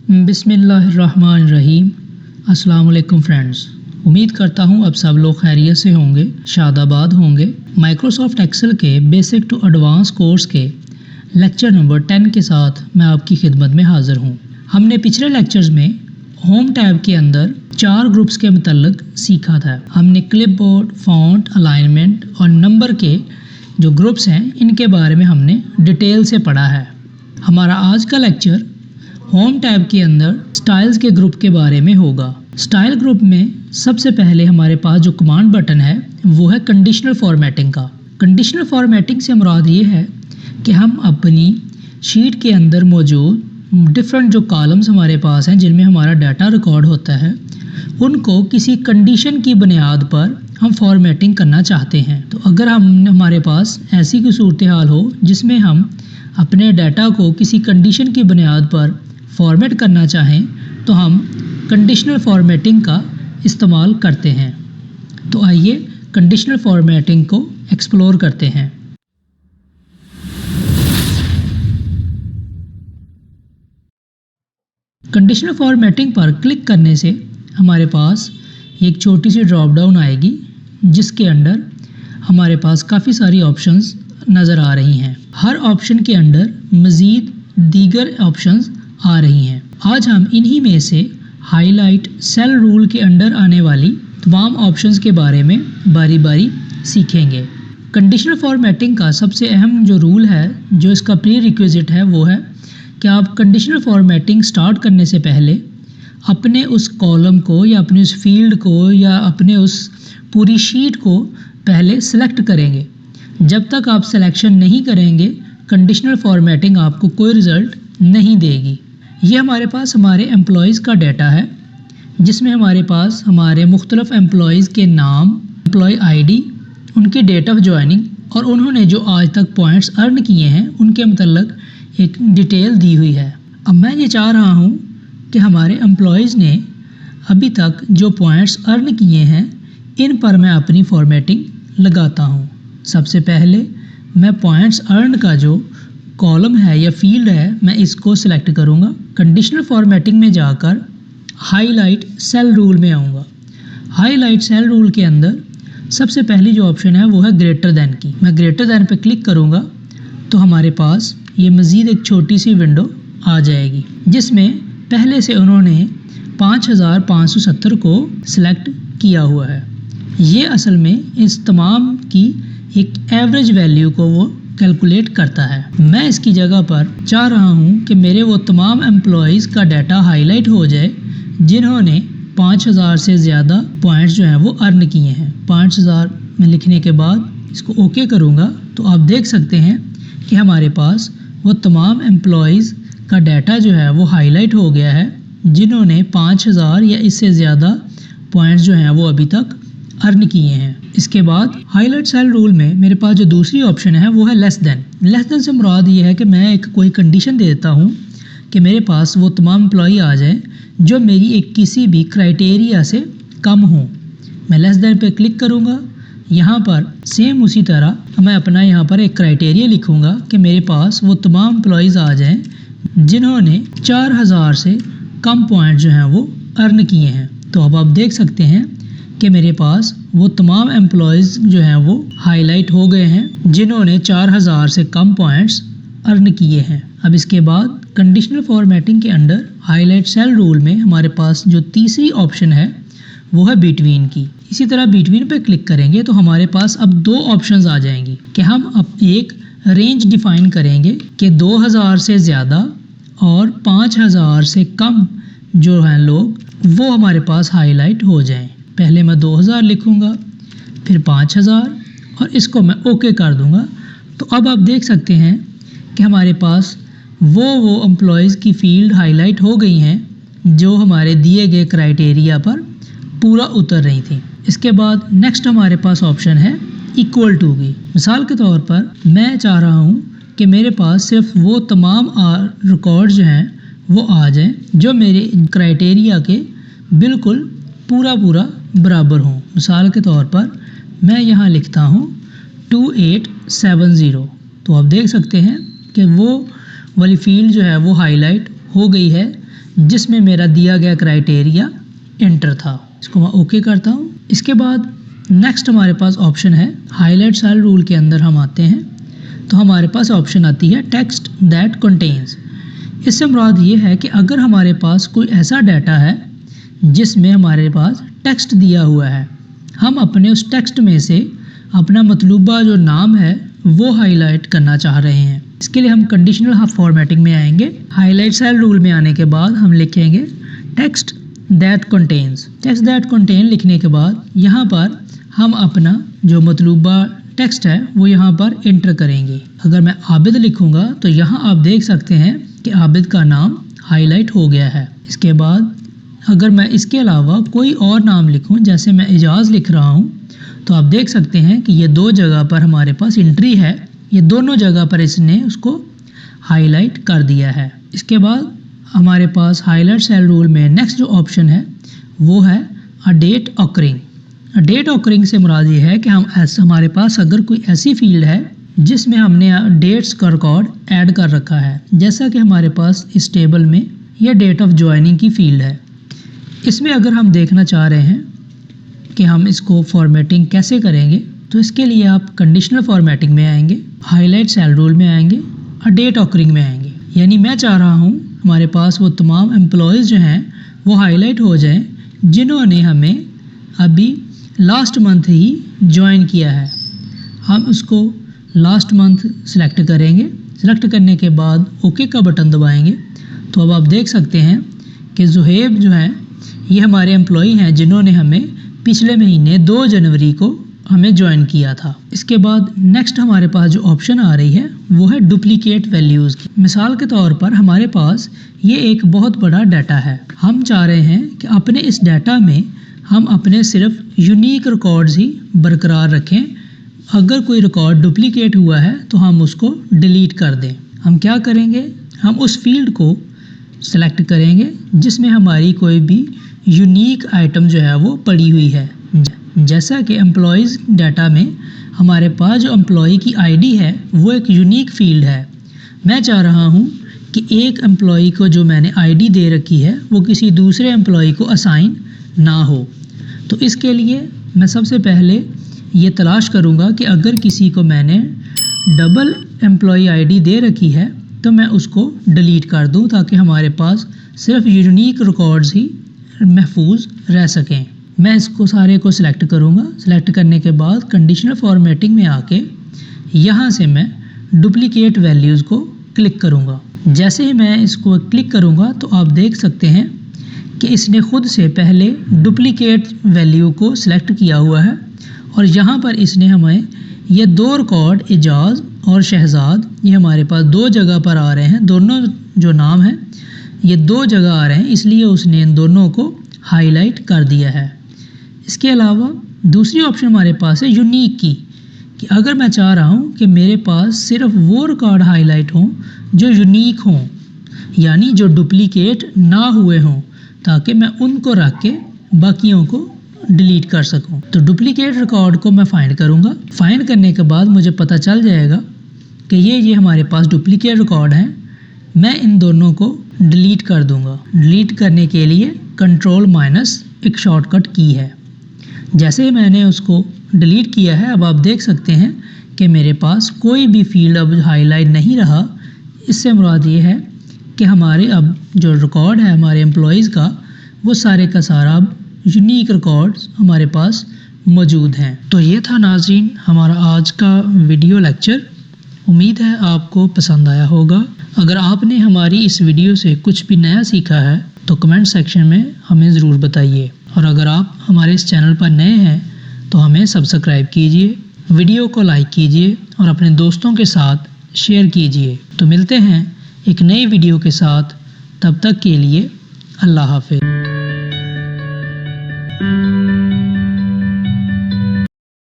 बिस्मिल्लाहिर्रहमानिर्रहीम। अस्सलाम वालेकुम फ्रेंड्स, उम्मीद करता हूँ अब सब लोग खैरियत से होंगे, शादाबाद होंगे। माइक्रोसॉफ्ट एक्सेल के बेसिक टू एडवांस कोर्स के लेक्चर नंबर 10 के साथ मैं आपकी खिदमत में हाज़िर हूँ। हमने पिछले लेक्चर्स में होम टैब के अंदर 4 ग्रुप्स के मतलब सीखा था। हमने क्लिपबोर्ड, फॉन्ट, अलाइनमेंट और नंबर के जो ग्रुप्स हैं इनके बारे में हमने डिटेल से पढ़ा है। हमारा आज का लेक्चर होम टैब के अंदर स्टाइल्स के ग्रुप के बारे में होगा। स्टाइल ग्रुप में सबसे पहले हमारे पास जो कमांड बटन है वो है कंडीशनल फॉर्मेटिंग का। कंडीशनल फॉर्मेटिंग से मुराद ये है कि हम अपनी शीट के अंदर मौजूद डिफरेंट जो कॉलम्स हमारे पास हैं जिनमें हमारा डाटा रिकॉर्ड होता है उनको किसी कंडीशन की बुनियाद पर हम फॉर्मेटिंग करना चाहते हैं। तो अगर हमारे पास ऐसी कोई सूरत हाल हो जिसमें हम अपने डाटा को किसी कंडीशन की बुनियाद पर फॉर्मेट करना चाहें तो हम कंडीशनल फॉर्मेटिंग का इस्तेमाल करते हैं। तो आइए कंडीशनल फॉर्मेटिंग को एक्सप्लोर करते हैं। कंडीशनल फॉर्मेटिंग पर क्लिक करने से हमारे पास एक छोटी सी ड्रॉप डाउन आएगी जिसके अंदर हमारे पास काफ़ी सारी ऑप्शंस नज़र आ रही हैं। हर ऑप्शन के अंदर मज़ीद दीगर ऑप्शंस आ रही हैं। आज हम इन्हीं में से हाईलाइट सेल रूल के अंडर आने वाली तमाम ऑप्शंस के बारे में बारी बारी सीखेंगे। कंडीशनल फॉर्मेटिंग का सबसे अहम जो रूल है, जो इसका प्री रिक्विजिट है, वो है कि आप कंडीशनल फॉर्मेटिंग स्टार्ट करने से पहले अपने उस कॉलम को या अपने उस फील्ड को या अपने उस पूरी शीट को पहले सेलेक्ट करेंगे। जब तक आप सिलेक्शन नहीं करेंगे कंडीशनल फॉर्मेटिंग आपको कोई रिज़ल्ट नहीं देगी। ये हमारे पास हमारे एम्प्लॉयज़ का डाटा है जिसमें हमारे पास हमारे मुख्तलिफ़ एम्प्लॉयज़ के नाम, एम्प्लॉय आईडी, उनकी डेट ऑफ ज्वाइनिंग और उन्होंने जो आज तक पॉइंट्स अर्न किए हैं उनके मतलब एक डिटेल दी हुई है। अब मैं ये चाह रहा हूँ कि हमारे एम्प्लॉयज़ ने अभी तक जो पॉइंट्स अर्न किए हैं इन पर मैं अपनी फॉर्मेटिंग लगाता हूँ। सबसे पहले मैं पॉइंट्स अर्न का जो कॉलम है या फील्ड है मैं इसको सिलेक्ट करूँगा। कंडीशनल फॉर्मेटिंग में जाकर हाईलाइट सेल रूल में आऊँगा। हाईलाइट सेल रूल के अंदर सबसे पहली जो ऑप्शन है वो है ग्रेटर दैन की। मैं ग्रेटर दैन पे क्लिक करूँगा तो हमारे पास ये मज़ीद एक छोटी सी विंडो आ जाएगी जिसमें पहले से उन्होंने 5570 को सिलेक्ट किया हुआ है। ये असल में इस तमाम की एक एवरेज वैल्यू को वो कैलकुलेट करता है। मैं इसकी जगह पर चाह रहा हूँ कि मेरे वो तमाम एम्प्लॉयज़ का डाटा हाईलाइट हो जाए जिन्होंने 5000 से ज़्यादा पॉइंट्स जो हैं वो अर्न किए हैं। 5000 में लिखने के बाद इसको ओके करूँगा तो आप देख सकते हैं कि हमारे पास वो तमाम एम्प्लॉयज़ का डाटा जो है वो हाईलाइट हो गया है जिन्होंने 5000 या इससे ज़्यादा पॉइंट्स जो हैं वो अभी तक अर्न किए हैं। इसके बाद हाईलाइट सेल रूल में मेरे पास जो दूसरी ऑप्शन है वो है लेस देन। लेस देन से मुराद ये है कि मैं एक कोई कंडीशन दे देता हूँ कि मेरे पास वो तमाम एम्प्लॉई आ जाएं जो मेरी एक किसी भी क्राइटेरिया से कम हों। मैं लेस देन पे क्लिक करूँगा। यहाँ पर सेम उसी तरह मैं अपना यहाँ पर एक क्राइटेरिया लिखूँगा कि मेरे पास वो तमाम एम्प्लॉयज़ आ जाएँ जिन्होंने 4000 से कम पॉइंट जो हैं वो अर्न किए हैं। तो अब आप देख सकते हैं कि मेरे पास वो तमाम एम्प्लॉयज़ जो हैं वो हाईलाइट हो गए हैं जिन्होंने 4000 से कम पॉइंट्स अर्न किए हैं। अब इसके बाद कंडीशनल फॉर्मेटिंग के अंडर हाईलाइट सेल रूल में हमारे पास जो तीसरी ऑप्शन है वो है बिटवीन की। इसी तरह बिटवीन पे क्लिक करेंगे तो हमारे पास अब 2 ऑप्शंस आ जाएंगी कि हम अब एक रेंज डिफ़ाइन करेंगे कि 2000 से ज़्यादा और 5000 से कम जो हैं लोग वो हमारे पास हाईलाइट हो जाएं। पहले मैं 2000 लिखूँगा, फिर 5000 और इसको मैं ओके कर दूँगा। तो अब आप देख सकते हैं कि हमारे पास वो एम्प्लॉयज़ की फ़ील्ड हाईलाइट हो गई हैं जो हमारे दिए गए क्राइटेरिया पर पूरा उतर रही थी। इसके बाद नेक्स्ट हमारे पास ऑप्शन है इक्वल टू की। मिसाल के तौर पर मैं चाह रहा हूँ कि मेरे पास सिर्फ वो तमाम रिकॉर्ड जो हैं वो आ जाएं जो मेरे क्राइटेरिया के बिल्कुल पूरा बराबर हों। मिसाल के तौर पर मैं यहाँ लिखता हूँ 2870। तो आप देख सकते हैं कि वो वाली फील्ड जो है वो हाईलाइट हो गई है جس میں میرا دیا گیا کرائٹیریا انٹر تھا. اس کو میں اوکے کرتا ہوں. اس کے بعد نیکسٹ ہمارے پاس آپشن ہے ہائی لائٹ سیل رول کے اندر ہم آتے ہیں تو ہمارے پاس آپشن آتی ہے ٹیکسٹ دیٹ کنٹینز. اس سے مراد یہ ہے کہ اگر ہمارے پاس کوئی ایسا ڈیٹا ہے جس میں ہمارے پاس ٹیکسٹ دیا ہوا ہے، ہم اپنے اس ٹیکسٹ میں سے اپنا مطلوبہ جو نام ہے وہ ہائی لائٹ کرنا چاہ رہے ہیں. اس کے لیے ہم کنڈیشنل فارمیٹنگ میں آئیں گے. ہائی لائٹ سیل رول میں آنے کے بعد ہم لکھیں گے text that contains. Text that contain لکھنے کے بعد یہاں پر ہم اپنا جو مطلوبہ ٹیکسٹ ہے وہ یہاں پر انٹر کریں گے. اگر میں عابد لکھوں گا تو یہاں آپ دیکھ سکتے ہیں کہ عابد کا نام ہائی لائٹ ہو گیا ہے. اس کے بعد اگر میں اس کے علاوہ کوئی اور نام لکھوں، جیسے میں اعجاز لکھ رہا ہوں، تو آپ دیکھ سکتے ہیں کہ یہ دو جگہ پر ہمارے پاس انٹری ہے. یہ دونوں جگہ پر اس نے اس کو ہائی لائٹ کر دیا ہے. اس کے بعد ہمارے پاس ہائی لائٹ سیل رول میں نیکسٹ جو آپشن ہے وہ ہے ڈیٹ آکرنگ. ڈیٹ آکرنگ سے مراد یہ ہے کہ ہمارے پاس اگر کوئی ایسی فیلڈ ہے جس میں ہم نے ڈیٹس کا ریکارڈ ایڈ کر رکھا ہے، جیسا کہ ہمارے پاس اس ٹیبل میں یہ ڈیٹ آف جوائننگ کی فیلڈ ہے. اس میں اگر ہم دیکھنا چاہ رہے ہیں کہ ہم اس کو فارمیٹنگ کیسے کریں گے تو اس کے لیے آپ کنڈیشنل فارمیٹنگ میں آئیں گے، ہائی لائٹ سیل رول میں آئیں گے اور ڈیٹ آکرنگ میں آئیں گے. یعنی میں چاہ رہا ہوں ہمارے پاس وہ تمام امپلائیز جو ہیں وہ ہائی لائٹ ہو جائیں جنہوں نے ہمیں ابھی لاسٹ منتھ ہی جوائن کیا ہے. ہم اس کو لاسٹ منتھ سلیکٹ کریں گے. سلیکٹ کرنے کے بعد اوکے کا بٹن دبائیں گے تو اب آپ دیکھ سکتے ہیں کہ زہیب جو ہیں یہ ہمارے امپلائی ہیں جنہوں نے ہمیں پچھلے مہینے 2 جنوری کو ہمیں جوائن کیا تھا. اس کے بعد نیکسٹ ہمارے پاس جو آپشن آ رہی ہے وہ ہے ڈپلیکیٹ ویلیوز کی. مثال کے طور پر ہمارے پاس یہ ایک بہت بڑا ڈیٹا ہے. ہم چاہ رہے ہیں کہ اپنے اس ڈیٹا میں ہم اپنے صرف یونیک ریکارڈز ہی برقرار رکھیں. اگر کوئی ریکارڈ ڈپلیکیٹ ہوا ہے تو ہم اس کو ڈیلیٹ کر دیں. ہم کیا کریں گے، ہم اس فیلڈ کو سلیکٹ کریں گے جس میں ہماری کوئی بھی یونیک آئٹم جو ہے وہ پڑی ہوئی ہے. جیسا کہ امپلائیز ڈیٹا میں ہمارے پاس جو امپلائی کی آئی ڈی ہے وہ ایک یونیک فیلڈ ہے. میں چاہ رہا ہوں کہ ایک امپلائی کو جو میں نے آئی ڈی دے رکھی ہے وہ کسی دوسرے امپلائی کو اسائن نہ ہو. تو اس کے لیے میں سب سے پہلے یہ تلاش کروں گا کہ اگر کسی کو میں نے ڈبل امپلائی آئی ڈی دے رکھی ہے تو میں اس کو ڈیلیٹ کر دوں تاکہ ہمارے پاس صرف یونیک ریکارڈز ہی محفوظ رہ سکیں. میں اس کو سارے کو سلیکٹ کروں گا. سلیکٹ کرنے کے بعد کنڈیشنل فارمیٹنگ میں آ کے یہاں سے میں ڈپلیکیٹ ویلیوز کو کلک کروں گا. جیسے ہی میں اس کو کلک کروں گا تو آپ دیکھ سکتے ہیں کہ اس نے خود سے پہلے ڈپلیکیٹ ویلیو کو سلیکٹ کیا ہوا ہے اور یہاں پر اس نے ہمیں یہ 2 ریکارڈ اعجاز اور شہزاد یہ ہمارے پاس 2 جگہ پر آ رہے ہیں. دونوں جو نام ہیں یہ 2 جگہ آ رہے ہیں، اس لیے اس نے ان دونوں کو ہائی لائٹ کر دیا ہے. اس کے علاوہ دوسری آپشن ہمارے پاس ہے یونیک کی، کہ اگر میں چاہ رہا ہوں کہ میرے پاس صرف وہ ریکارڈ ہائی لائٹ ہوں جو یونیک ہوں، یعنی جو ڈپلیکیٹ نہ ہوئے ہوں، تاکہ میں ان کو رکھ کے باقیوں کو ڈیلیٹ کر سکوں. تو ڈپلیکیٹ ریکارڈ کو میں فائنڈ کروں گا. فائنڈ کرنے کے بعد مجھے پتہ چل جائے گا کہ یہ ہمارے پاس ڈپلیکیٹ ریکارڈ ہیں. میں ان دونوں کو ڈیلیٹ کر دوں گا. ڈیلیٹ کرنے کے لیے کنٹرول- ایک شارٹ کٹ کی ہے. جیسے ہی میں نے اس کو ڈیلیٹ کیا ہے اب آپ دیکھ سکتے ہیں کہ میرے پاس کوئی بھی فیلڈ اب ہائی لائٹ نہیں رہا. اس سے مراد یہ ہے کہ ہمارے اب جو ریکارڈ ہے ہمارے امپلائیز کا وہ سارے کا سارا اب یونیک ریکارڈز ہمارے پاس موجود ہیں. تو یہ تھا ناظرین ہمارا آج کا ویڈیو لیکچر. امید ہے آپ کو پسند آیا ہوگا. اگر آپ نے ہماری اس ویڈیو سے کچھ بھی نیا سیکھا ہے تو کمنٹ سیکشن میں ہمیں ضرور بتائیے. اور اگر آپ ہمارے اس چینل پر نئے ہیں تو ہمیں سبسکرائب کیجیے، ویڈیو کو لائک کیجیے اور اپنے دوستوں کے ساتھ شیئر کیجیے. تو ملتے ہیں ایک نئی ویڈیو کے ساتھ. تب تک کے لیے اللہ حافظ.